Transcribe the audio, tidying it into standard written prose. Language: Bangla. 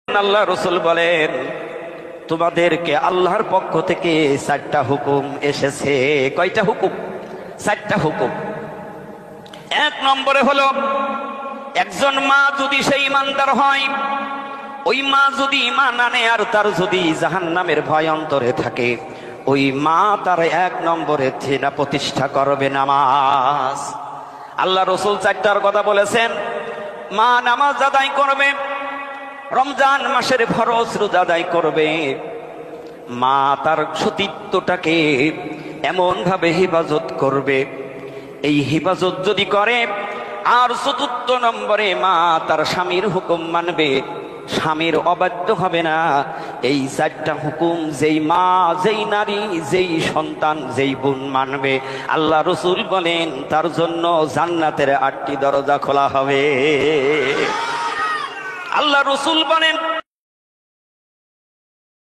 আল্লাহ রসুল বলেন তোমাদেরকে আল্লাহর পক্ষ থেকে 4টা হুকুম এসেছে। কয়টা হুকুম? 4টা হুকুম। 1 নম্বরে হলো, একজন মা যদি সেই ইমানদার হয়, ওই মা যদি ঈমান আনে আর তার যদি জাহান্নামের ভয় অন্তরে থাকে, ওই মা তার 1 নম্বরে প্রতিষ্ঠা করবে নামাজ। আল্লাহ রসুল 4টার কথা বলেছেন। মা নামাজ আদায় করবে, রমজান মাসের ফরজ রোজা আদায় করবে, মা তার সতীত্বটাকে এমন ভাবে হেফাজত করবে, এই হেফাজত যদি করে, আর 4র্থ নম্বরে মা তার স্বামীর হুকুম মানবে, স্বামীর অবাধ্য হবে না। এই 4টা হুকুম যেই মা, যেই নারী, যেই সন্তান, যেই বোন মানবে, আল্লাহ রসুল বলেন তার জন্য জান্নাতের 8টি দরজা খোলা হবে। আল্লাহ রসুল বলেন